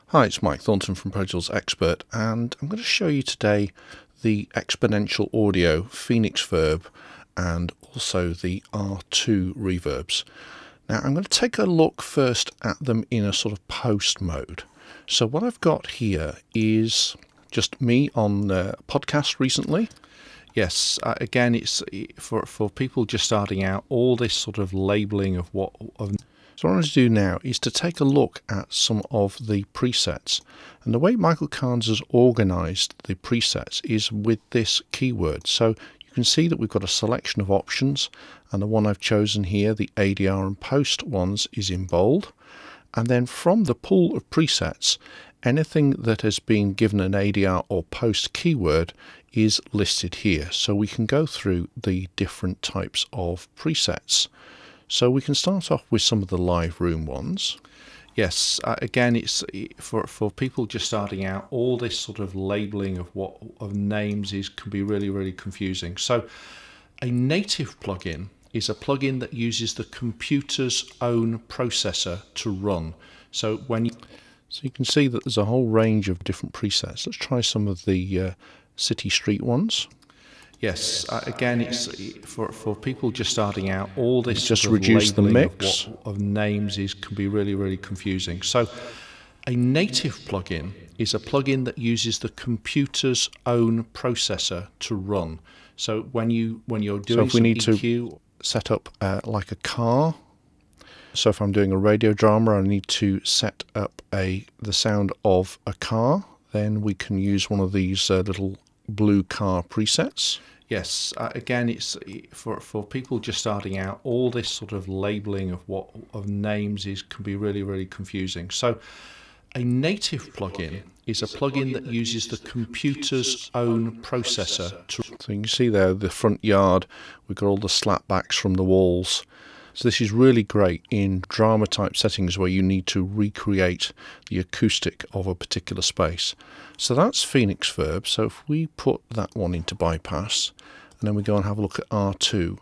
Hi, it's Mike Thornton from Pro Tools Expert, and I'm going to show you today the Exponential Audio Phoenixverb and also the R2 reverbs. Now I'm going to take a look first at them in a sort of post mode. So what I've got here is just me on a podcast recently. Yes, again, it's for people just starting out, all this sort of labeling of what... So what I'm going to do now is to take a look at some of the presets. And the way Michael Carnes has organized the presets is with this keyword. So you can see that we've got a selection of options, and the one I've chosen here, the ADR and post ones, is in bold. And then from the pool of presets, anything that has been given an ADR or post keyword is listed here. So we can go through the different types of presets. So we can start off with some of the live room ones. Yes, again, it's for people just starting out, all this sort of labeling of names can be really confusing. So a native plugin is a plugin that uses the computer's own processor to run. So you can see that there's a whole range of different presets. Let's try some of the city street ones. Yes, again, it's for people just starting out, all this just sort of reduce the mix of names can be really confusing. So a native plugin is a plugin that uses the computer's own processor to run. So when you're doing some EQ, to set up like a car. So if I'm doing a radio drama, I need to set up the sound of a car. Then we can use one of these little blue car presets. Yes, again, it's for people just starting out, all this sort of labeling of names can be really confusing. So a native plugin is a plugin that uses the computer's own processor to... So you can see there, the front yard, we've got all the slapbacks from the walls. So this is really great in drama type settings where you need to recreate the acoustic of a particular space. So that's Phoenixverb. So if we put that one into bypass, and then we go and have a look at R2.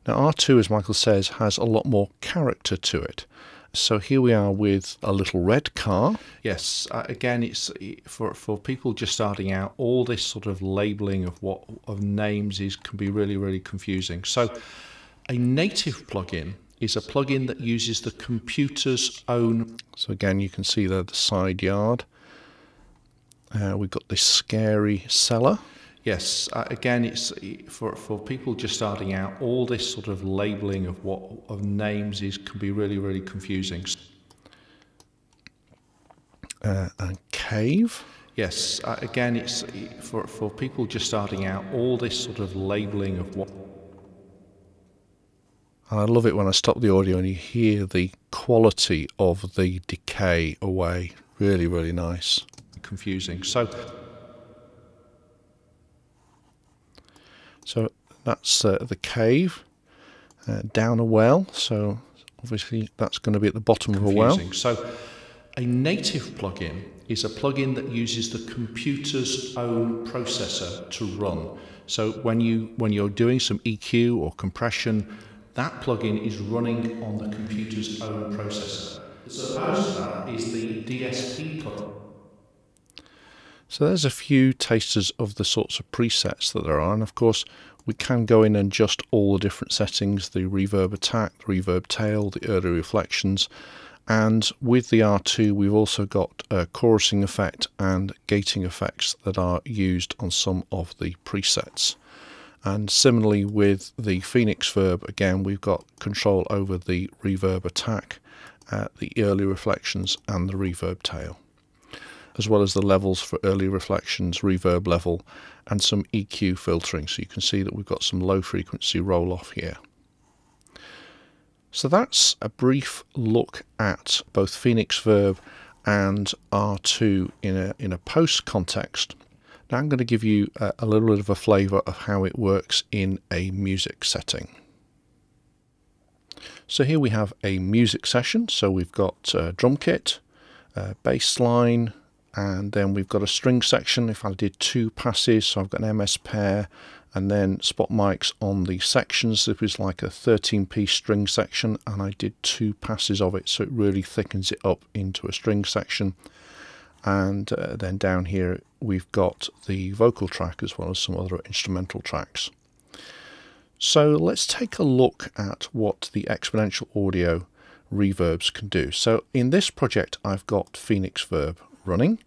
Now R2, as Michael says, has a lot more character to it. So here we are with a little red car. Yes, again, it's for people just starting out, all this sort of labeling of names can be really confusing. So a native plugin is a plugin that uses the computer's own... So again, you can see there the side yard. We've got this scary cellar. Yes, again, it's for people just starting out, all this sort of labeling of names can be really confusing. A cave. Yes, again, it's for people just starting out, all this sort of labeling of And I love it when I stop the audio and you hear the quality of the decay away. Really nice. Confusing. So that's the cave, down a well. So obviously that's going to be at the bottom of a well. So a native plugin is a plugin that uses the computer's own processor to run. So when you're doing some EQ or compression, that plugin is running on the computer's own processor. So most of that is the DSP plugin. So there's a few tasters of the sorts of presets that there are, and of course we can go in and adjust all the different settings, the reverb attack, the reverb tail, the early reflections, and with the R2 we've also got a chorusing effect and gating effects that are used on some of the presets. And similarly with the Phoenixverb, again we've got control over the reverb attack, the early reflections and the reverb tail, as well as the levels for early reflections, reverb level, and some EQ filtering. So you can see that we've got some low frequency roll off here. So that's a brief look at both Phoenixverb and R2 in a post context. Now I'm going to give you a little bit of a flavour of how it works in a music setting. So here we have a music session. So we've got a drum kit, bass line, and then we've got a string section. If I did 2 passes, so I've got an MS pair and then spot mics on the sections. This was like a 13-piece string section, and I did 2 passes of it, so it really thickens it up into a string section. and then down here we've got the vocal track as well as some other instrumental tracks. So let's take a look at what the Exponential Audio reverbs can do. So in this project I've got Phoenixverb running,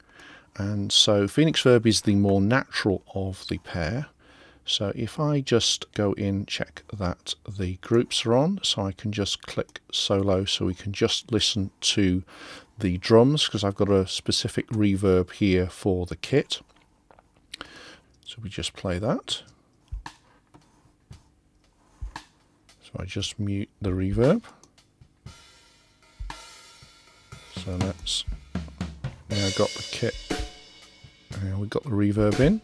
and so Phoenixverb is the more natural of the pair. So if I just go in, check that the groups are on, so I can just click solo so we can just listen to the drums, because I've got a specific reverb here for the kit. So we just play that. So I just mute the reverb. So that's, now I've got the kit, and we've got the reverb in.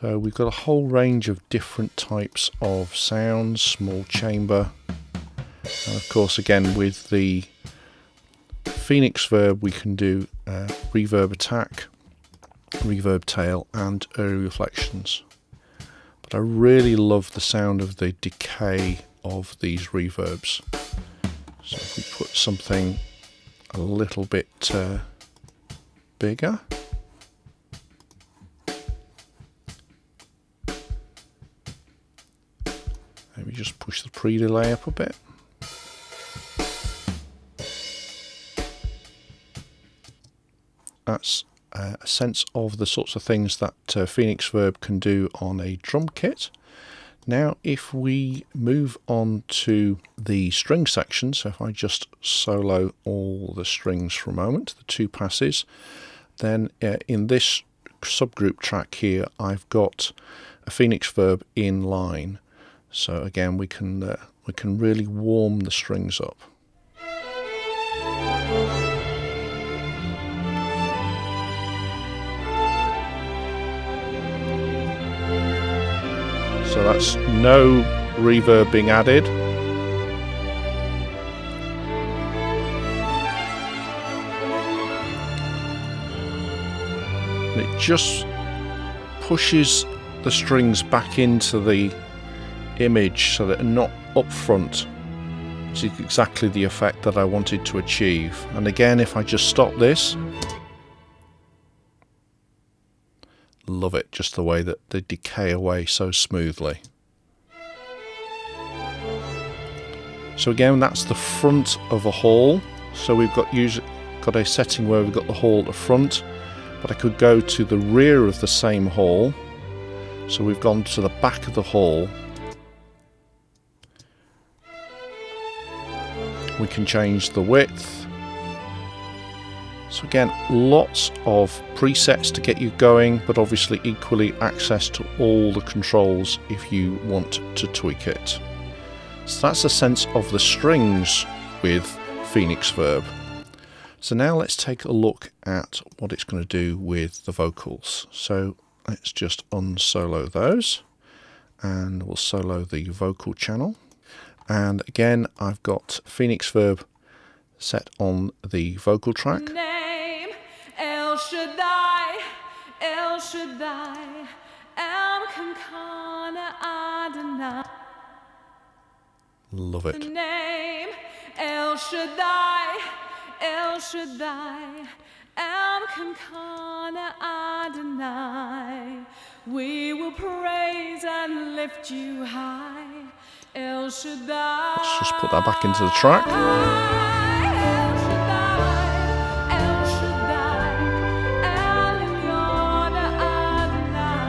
So we've got a whole range of different types of sounds, small chamber, and of course again with the Phoenixverb we can do reverb attack, reverb tail and early reflections. But I really love the sound of the decay of these reverbs. So if we put something a little bit bigger. Maybe just push the pre-delay up a bit. That's a sense of the sorts of things that Phoenixverb can do on a drum kit. Now if we move on to the string section, so if I just solo all the strings for a moment, the two passes, then in this subgroup track here I've got a Phoenixverb in line. So again we can really warm the strings up. So that's no reverb being added. And it just pushes the strings back into the image so that they're not up front, which is exactly the effect that I wanted to achieve. And again, if I just stop this, love it, just the way that they decay away so smoothly. So again, that's the front of a hall. So we've got a setting where we've got the hall at the front, but I could go to the rear of the same hall. So we've gone to the back of the hall. We can change the width. So again, lots of presets to get you going, but obviously equally access to all the controls if you want to tweak it. So that's a sense of the strings with Phoenixverb. So now let's take a look at what it's going to do with the vocals. So let's just unsolo those, and we'll solo the vocal channel. And again, I've got Phoenixverb set on the vocal track. Name El Shaddai, El Shaddai, El Kankana Adonai. Love it. Name El Shaddai, El Shaddai, El Kankana Adonai. We will praise and lift you high. El Shaddai. Let's just put that back into the track. El Shaddai, El Shaddai, El Elyon Adonai.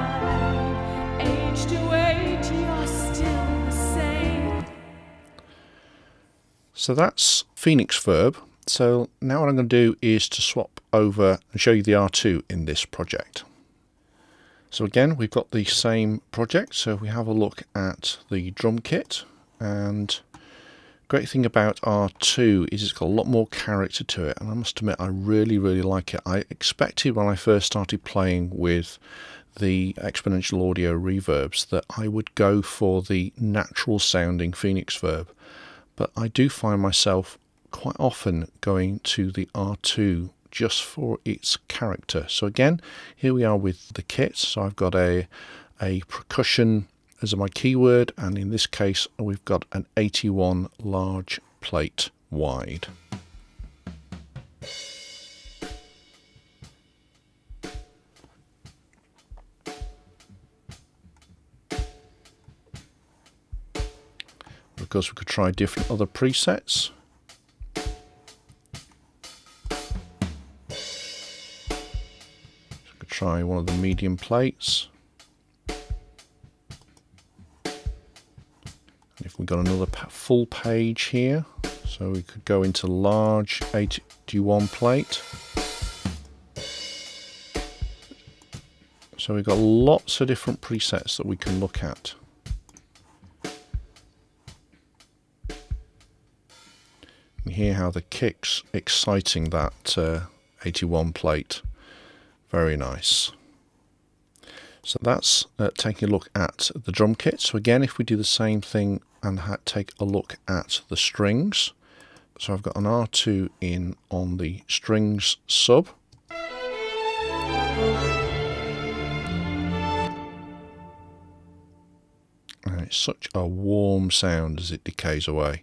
Age to age, you're still the same. So that's Phoenixverb. So now what I'm going to do is to swap over and show you the R2 in this project. So again, we've got the same project, so we have a look at the drum kit, and great thing about R2 is it's got a lot more character to it, and I must admit I really like it. I expected when I first started playing with the Exponential Audio reverbs that I would go for the natural sounding Phoenixverb, but I do find myself quite often going to the R2 just for its character. So again, here we are with the kit. So I've got a percussion as my keyword, and in this case we've got an 81 large plate wide. course we could try different other presets. Try one of the medium plates. And if we got another full page here, so we could go into large 81 plate. So we've got lots of different presets that we can look at. You hear how the kick's exciting that 81 plate. Very nice. So that's taking a look at the drum kit. So again, if we do the same thing and take a look at the strings. So I've got an R2 in on the strings sub. And it's such a warm sound as it decays away.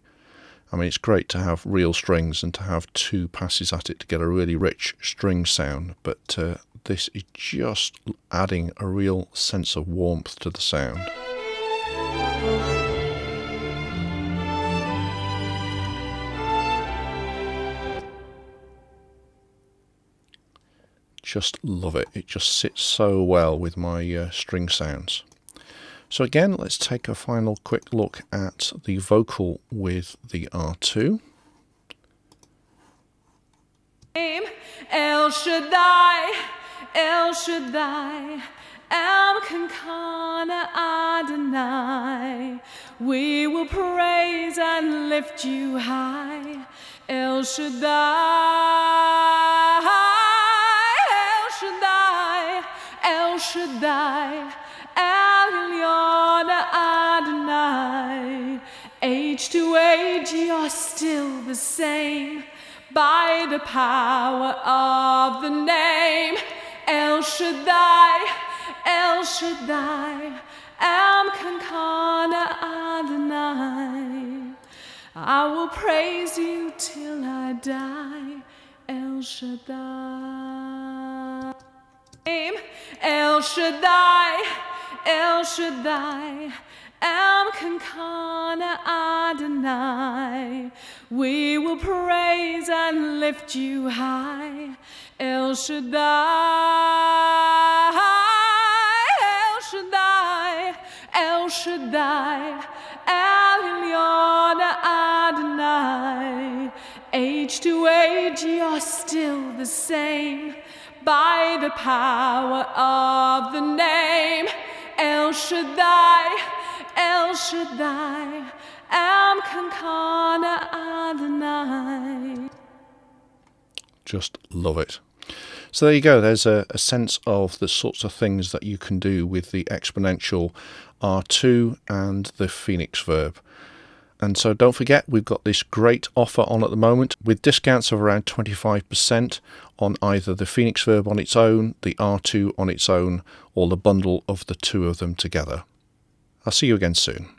I mean, it's great to have real strings and to have two passes at it to get a really rich string sound, but this is just adding a real sense of warmth to the sound. Just love it. It just sits so well with my string sounds. So again, let's take a final quick look at the vocal with the R2. El Shaddai, El Shaddai, Elkanah Adonai. We will praise and lift you high. El Shaddai, El Shaddai, El Shaddai, Elyon Adonai. Age to age, you're still the same by the power of the name. El Shaddai, El Shaddai, Elkanah Adonai. I will praise you till I die. El Shaddai, El Shaddai, El Shaddai, Elkanah Adonai. We will praise and lift you high. El Shaddai, El Shaddai, El Shaddai, Elyon Adonai. Age to age, you're still the same by the power of the name. El Shaddai, El Shaddai, Elkanah Adonai. Just love it. So there you go, there's a sense of the sorts of things that you can do with the Exponential R2 and the Phoenixverb. And so don't forget, we've got this great offer on at the moment with discounts of around 25% on either the Phoenixverb on its own, the R2 on its own, or the bundle of the two of them together. I'll see you again soon.